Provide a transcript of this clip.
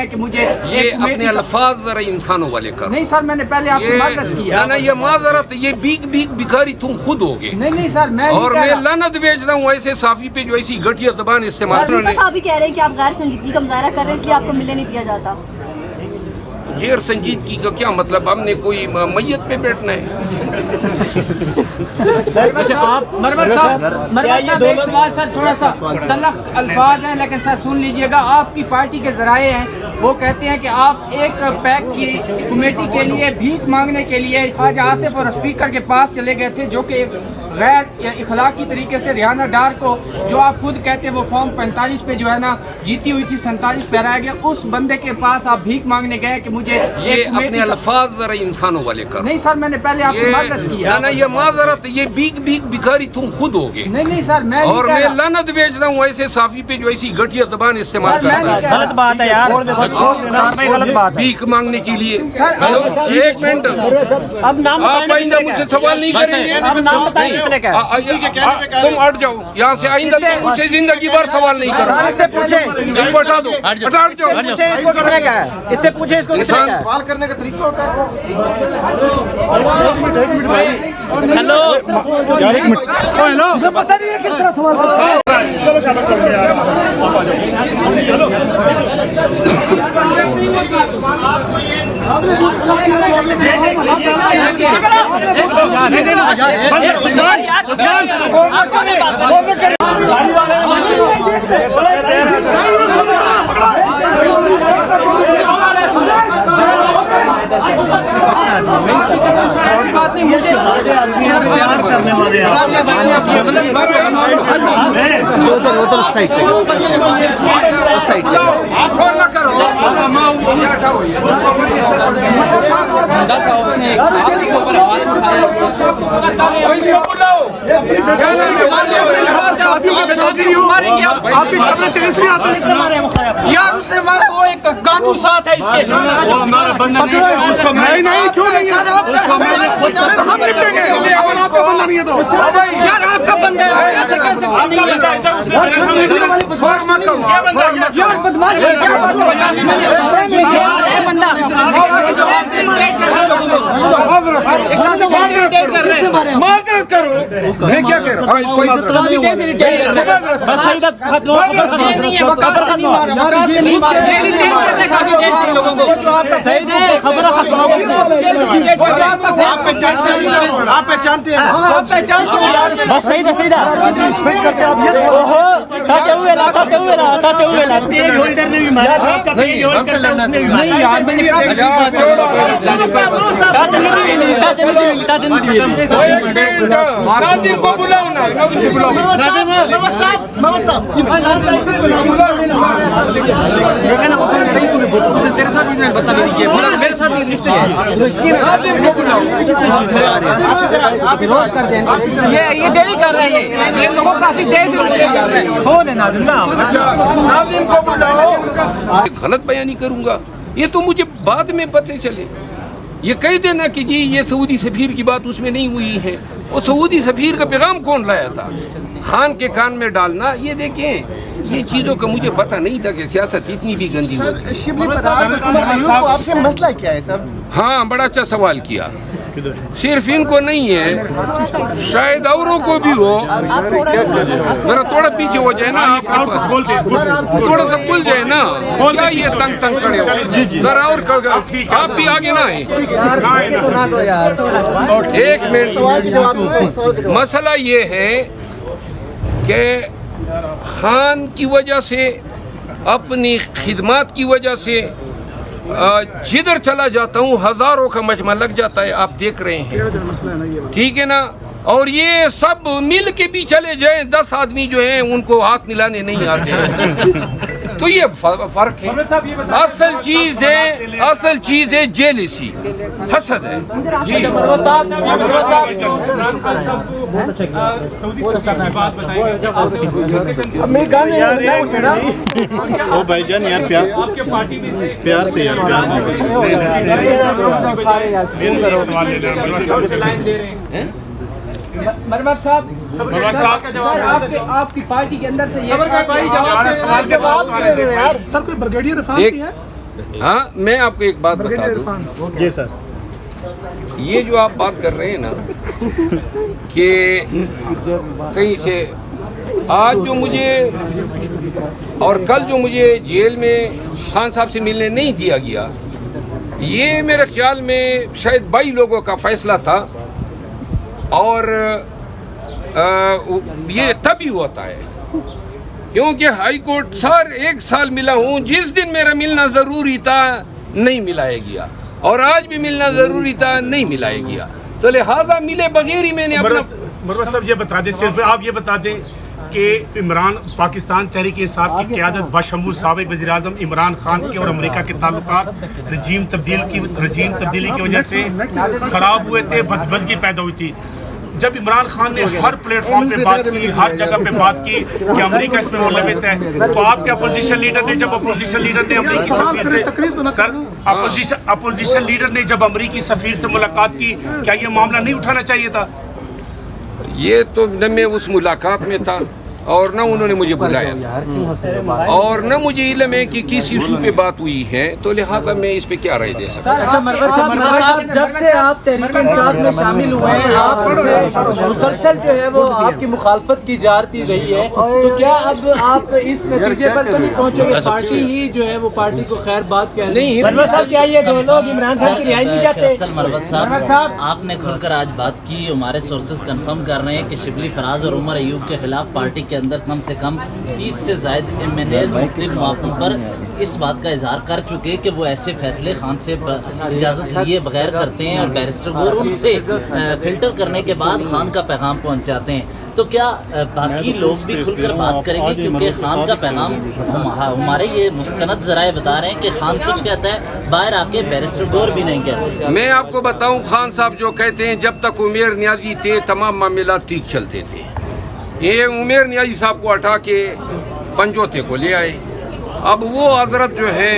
कि मुझे ये अपने अल्फाज जरा इंसानों वाले करो। नहीं सर, मैंने पहले आपकी माजरत की है। ना ये माजरत, ये भिखारी तुम खुद होगे। नहीं सर, मैं और मैं लानत भेज रहा हूँ ऐसे साफी पे जो ऐसी घटिया जबान इस्तेमाल कर रहे हैं। आप भी कह रहे हैं कि आप गैर संजीदगी का मुजाहरा कर रहे हैं, इसलिए आपको मिलने नहीं दिया जाता। गैर संजीदगी का क्या मतलब? हमने कोई मैयत पे बैठना है? मरवत साहब एक सवाल सर, थोड़ा सा तलख अल्फाज हैं लेकिन सर सुन लीजिएगा। आपकी पार्टी के जराए हैं, वो कहते हैं कि आप एक पैक की कमेटी के लिए भीख मांगने के लिए ख्वाजा आसिफ और स्पीकर के पास चले गए थे, जो कि गैर इखलाकी तरीके से रिहाना डार को, जो आप खुद कहते हैं वो फॉर्म 45 पे जो है ना जीती हुई थी 47 पे हराया गया, उस बंदे के पास आप भीख मांगने गए कि मुझे ये अपने अल्फाज जरा इंसानों वाले करो। नहीं सर, मैंने पहले आपकी माजरत की है। ना ये माजरत, ये भिखारी तुम खुद होगे। नहीं सर, मैं और मैं लानत भेज रहा हूँ ऐसे साफी पे जो ऐसी घटिया जबान इस्तेमाल कर रहा है। गलत बात है यार, गलत बात है। भीख मांगने के लिए 1 मिनट, अब नाम आप आइंदा मुझसे सवाल नहीं करेंगे। तुम हट जाओ यहाँ से, आइंदा मुझसे जिंदगी भर सवाल नहीं करो। इससे पूछे, इसको हटा दो, हटा जाओ। इसको किसने कहा है? इससे पूछे, इसको किसने कहा है? सवाल करने का तरीका होता है। हेलो हेलो, पता नहीं है किस तरह सवाल करते हैं। चलो शाबाश करते हैं, आप आ जाओ। यार उससे मारा, वो एक कानून साथ है इसके। वो हमारा बंदा नहीं है, उसको नहीं क्यों नहीं है? हम निपटेंगे, अगर आपका बंदा नहीं है तो। यार आपका बंदा है, ऐसे कैसे यार बदमाशी माजरत करो। मैं क्या कह रहा हूँ? आप पहचानते हैं, बस सही था, सही था। रिस्पेक्ट करते आप ये ताते हुए होल्डर ने भी मारा, पेज होल्डर उसने भी मारा। नहीं यार, मैंने नाज़िम को बुलाओ ना, नाज़िम को बुलाओ। तेरे साथ भी बदतमीजी की है, मेरे साथ भी रिश्ते है। नाज़िम को बुलाओ। आप विरोध कर देंगे, ये डेली कर रहे हैं, ये लोगों काफी देर से कर रहे हैं। फोन है नाज़िम को बुलाओ। गलत बयानी करूंगा ये तो मुझे बाद में पता चले। ये कह देना कि जी ये सऊदी सफीर की बात उसमें नहीं हुई है, वो सऊदी सफीर का पैगाम कौन लाया था? खान के कान में डालना। ये देखें, ये चीज़ों का मुझे पता नहीं था कि सियासत इतनी भी गंदी होती है। आपसे मसला क्या है सर? हाँ, बड़ा अच्छा सवाल किया। सिर्फ इनको नहीं है, शायद औरों को भी हो। जरा थोड़ा पीछे हो जाए ना, थोड़ा सा खुल जाए ना। क्या ये तंग खड़े हो? जरा और आप भी आगे ना आए। 1 मिनट। मसला ये है कि खान की वजह से, अपनी खिदमत की वजह से जिधर चला जाता हूँ हजारों का मजमा लग जाता है। आप देख रहे हैं, ठीक है ना? और ये सब मिल के भी चले जाएं, 10 आदमी जो हैं उनको हाथ मिलाने नहीं आते हैं। तो ये फर्क है। असल चीज है जेलिसी, हसद है। जी ओ भाईजान यार, प्यार से यार, मरवत साहब, आपकी पार्टी के अंदर से ये सर कोई ब्रिगेडियर हाँ, मैं आपको एक बात बता दूं। जी सर। ये जो आप बात कर रहे हैं ना कि कहीं से आज जो मुझे और कल जो मुझे जेल में खान साहब से मिलने नहीं दिया गया, ये मेरे ख्याल में शायद 22 लोगों का फैसला था और ये तभी होता है क्योंकि हाई कोर्ट सर 1 साल मिला हूँ, जिस दिन मेरा मिलना ज़रूरी था नहीं मिलाया गया और आज भी मिलना ज़रूरी था नहीं मिलाया गया, तो लिहाजा मिले बगैर ही मैंने अपना। मरवा साहब ये बता दें, सिर्फ आप ये बता दें कि इमरान पाकिस्तान तहरीक इंसाफ की क़यादत बशमूल साबिक़ वज़ीर आज़म इमरान खान के और अमेरिका के ताल्लुकात रजीम तब्दीली की वजह से ख़राब हुए थे, बदबज़गी पैदा हुई थी। जब इमरान खान ने हर प्लेटफॉर्म पे बात की, हर जगह पे बात की कि अमेरिका इसमें मुलविस है, तो आपके अपोजिशन लीडर ने जब अपोजिशन लीडर ने अमेरिकी सफीर से सर अपोजिशन लीडर ने जब अमेरिकी सफीर से मुलाकात की, क्या ये मामला नहीं उठाना चाहिए था? ये तो न मैं उस मुलाकात में था और न उन्होंने मुझे बुलाया था और न मुझे इल्म है कि किस इशू पे बात हुई है, तो लिहाजा मैं इस पे क्या राय दे सकता हूँ। अच्छा मरवत साहब, जब से आप तहरीक इंसाफ में शामिल हुए हैं, आप मुसलसल जो है वो आपकी मुखालफत की जाती रही है, तो क्या अब आप इस नतीजे पर तो नहीं पहुँचोगे पार्टी ही जो है वो पार्टी को खैर बात कह रही है? मरवत साहब, क्या ये दो लोग इमरान खान की रिहाई नहीं चाहते? मरवत साहब, आपने खुलकर आज बात की, हमारे सोर्सेज कंफर्म कर रहे हैं कि शिबली फराज और उमर अयूब के खिलाफ पार्टी के अंदर कम से कम 30 से ज़ायद MNAs मुख्तलिफ मौक़ों पर इस बात का इजहार कर चुके कि वो ऐसे फैसले खान से इजाज़त लिए बगैर करते हैं और बैरिस्टर गौर उनसे फिल्टर करने के बाद खान का पैगाम पहुँच जाते हैं। तो क्या बाकी लोग भी खुलकर बात करेंगे, क्योंकि खान का पैगाम हमारे ये मुस्तनद ज़राए बता रहे हैं कि खान कुछ कहता है, बाहर आके बैरिस्टर गौर भी नहीं कहते। मैं आपको बताऊं, खान साहब जो कहते हैं जब तक उमेर न्याजी थे तमाम मामला ठीक चलते थे, ये उमेर न्याजी साहब को हटा के पंजोते को ले आए। अब वो हजरत जो है